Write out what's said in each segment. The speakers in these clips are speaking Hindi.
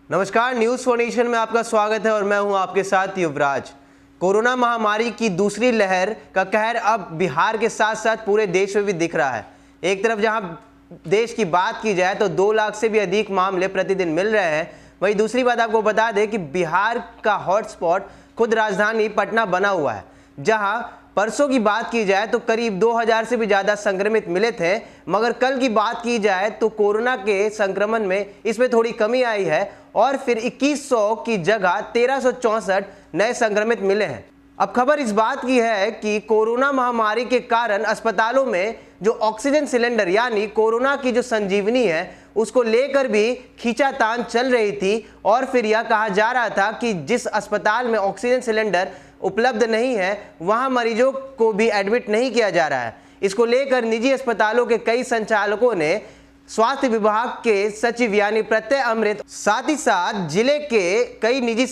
नमस्कार, न्यूज़ फॉर नेशन में आपका स्वागत है और मैं हूं आपके साथ युवराज। कोरोना महामारी की दूसरी लहर का कहर अब बिहार के साथ साथ पूरे देश में भी दिख रहा है। एक तरफ जहां देश की बात की जाए तो 2 लाख से भी अधिक मामले प्रतिदिन मिल रहे हैं, वहीं दूसरी बात आपको बता दें कि बिहार का हॉटस्पॉट खुद राजधानी पटना बना हुआ है, जहां परसों की बात की जाए तो करीब 2000 से भी ज़्यादा संक्रमित मिले थे, मगर कल की बात की जाए तो कोरोना के संक्रमण में इसमें थोड़ी कमी आई है और फिर 2100 की जगह 1364 नए संक्रमित मिले हैं। अब खबर इस बात की है कि कोरोना महामारी के कारण अस्पतालों में जो ऑक्सीजन सिलेंडर यानी कोरोना की जो संजीवनी है उसको लेकर भी खींचातान चल रही थी और फिर यह कहा जा रहा था कि जिस अस्पताल में ऑक्सीजन सिलेंडर उपलब्ध नहीं है वहां मरीजों को भी एडमिट नहीं किया जा रहा है। इसको लेकर निजी अस्पतालों के कई संचालकों ने स्वास्थ्य विभाग के सचिव यानी प्रत्यय अमृत, साथ ही साथ जिले के कई निजी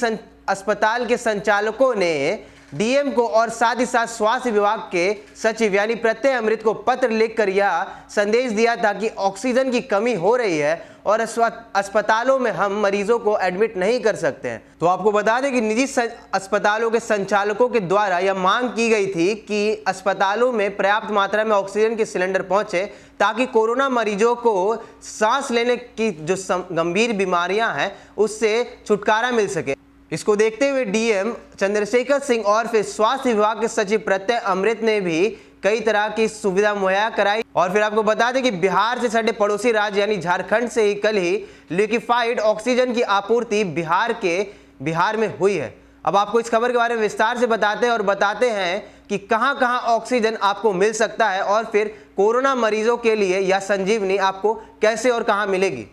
अस्पताल के संचालकों ने डीएम को और साथ ही साथ स्वास्थ्य विभाग के सचिव यानी प्रत्यय अमृत को पत्र लिखकर यह संदेश दिया था कि ऑक्सीजन की कमी हो रही है और अस्पतालों में हम मरीजों को एडमिट नहीं कर सकते हैं। तो आपको बता दें कि निजी अस्पतालों के संचालकों के द्वारा यह मांग की गई थी कि अस्पतालों में पर्याप्त मात्रा में ऑक्सीजन के सिलेंडर पहुंचे ताकि कोरोना मरीजों को सांस लेने की जो गंभीर बीमारियां हैं उससे छुटकारा मिल सके। इसको देखते हुए डीएम चंद्रशेखर सिंह और फिर स्वास्थ्य विभाग के सचिव प्रत्यय अमृत ने भी कई तरह की सुविधा मुहैया कराई। और फिर आपको बता दें कि बिहार से सटे पड़ोसी राज्य यानी झारखंड से ही कल ही लिक्विफाइड ऑक्सीजन की आपूर्ति बिहार में हुई है। अब आपको इस खबर के बारे में विस्तार से बताते हैं और बताते हैं कि कहां-कहां ऑक्सीजन आपको मिल सकता है और फिर कोरोना मरीजों के लिए यह संजीवनी आपको कैसे और कहां मिलेगी।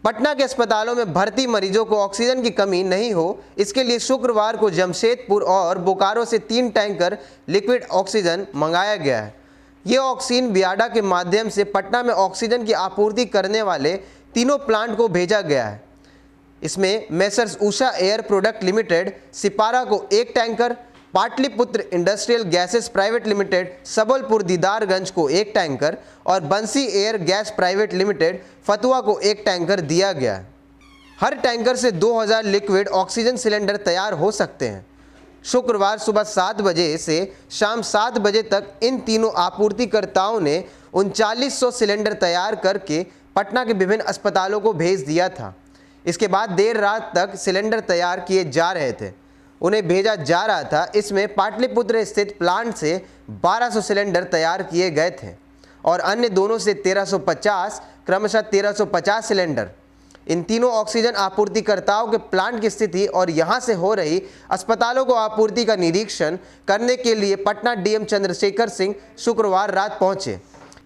पटना के अस्पतालों में भर्ती मरीजों को ऑक्सीजन की कमी नहीं हो, इसके लिए शुक्रवार को जमशेदपुर और बोकारो से 3 टैंकर लिक्विड ऑक्सीजन मंगाया गया है। ये ऑक्सीजन बियाडा के माध्यम से पटना में ऑक्सीजन की आपूर्ति करने वाले तीनों प्लांट को भेजा गया है। इसमें messrs Usha air product limited Sipara को 1 tanker, Pataliputra industrial gases private limited Sabalpur Didarganj को 1 टैंकर और बंसी air gas private limited Fatuha को 1 टैंकर दिया गया है। हर टैंकर से 2000 लिक्विड ऑक्सीजन सिलेंडर तैयार हो सकते हैं। शुक्रवार सुबह 7 बजे से शाम 7 बजे तक इन तीनों आपूर्तिकर्ताओं ने 3900 सिलेंडर तैयार करके पटना के विभिन्न अस्पतालों को भेज दिया था। इसके बाद देर रात तक सिलेंडर तैयार किए जा रहे थे, उन्हें भेजा जा रहा था। इसमें पाटलिपुत्र स्थित प्लांट से 1200 सिलेंडर तैयार किए गए थे और अन्य दोनों से 1350 क्रमशः 1350 सिलेंडर। इन तीनों ऑक्सीजन आपूर्तिकर्ताओं के प्लांट की स्थिति और यहां से हो रही अस्पतालों को आपूर्ति का निरीक्षण करने के लिए पटना डीएम चंद्रशेखर सिंह शुक्रवार रात पहुंचे।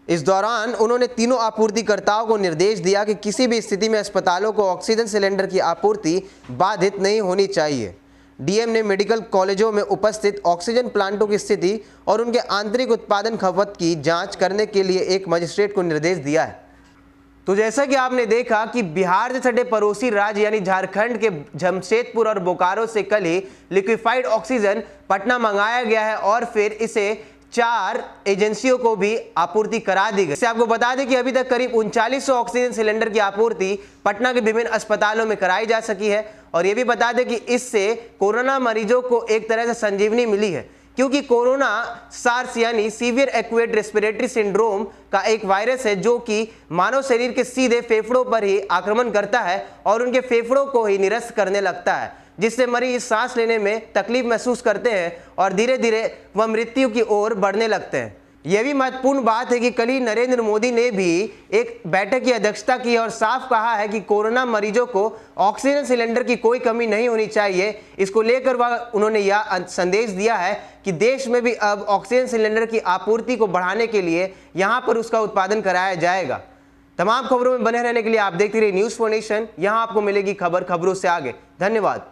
इस दौरान उन्होंने तीनों आपूर्तिकर्ताओं को निर्देश दिया कि किसी भी स्थिति में अस्पतालों को ऑक्सीजन सिलेंडर की आपूर्ति बाधित नहीं होनी चाहिए। डीएम ने मेडिकल कॉलेजों में उपस्थित ऑक्सीजन प्लांटों की स्थिति और उनके आंतरिक उत्पादन खपत की जांच करने के लिए एक मजिस्ट्रेट को निर्देश दिया है। तो जैसा कि आपने देखा कि बिहार से सटे पड़ोसी राज्य यानी झारखंड के जमशेदपुर और बोकारो से कल ही लिक्विफाइड ऑक्सीजन पटना मंगाया गया है और फिर इसे 4 एजेंसियों को भी आपूर्ति करा दी गई। इससे आपको बता दें कि अभी तक करीब 3900 ऑक्सीजन सिलेंडर की आपूर्ति पटना के विभिन्न अस्पतालों में कराई जा सकी है। और ये भी बता दें कि इससे कोरोना मरीजों को एक तरह से संजीवनी मिली है, क्योंकि कोरोना सार्स यानी सीवियर एक्यूट रेस्पिरेटरी सिंड्रोम का एक वायरस है जो कि मानव शरीर के सीधे फेफड़ों पर ही आक्रमण करता है और उनके फेफड़ों को ही निरस्त करने लगता है, जिससे मरीज सांस लेने में तकलीफ महसूस करते हैं और धीरे धीरे वह मृत्यु की ओर बढ़ने लगते हैं। यह भी महत्वपूर्ण बात है कि कल ही नरेंद्र मोदी ने भी एक बैठक की अध्यक्षता की और साफ कहा है कि कोरोना मरीजों को ऑक्सीजन सिलेंडर की कोई कमी नहीं होनी चाहिए। इसको लेकर उन्होंने यह संदेश दिया है कि देश में भी अब ऑक्सीजन सिलेंडर की आपूर्ति को बढ़ाने के लिए यहाँ पर उसका उत्पादन कराया जाएगा। तमाम खबरों में बने रहने के लिए आप देखते रहिए न्यूज़ फॉर नेशन। यहाँ आपको मिलेगी खबरों से आगे। धन्यवाद।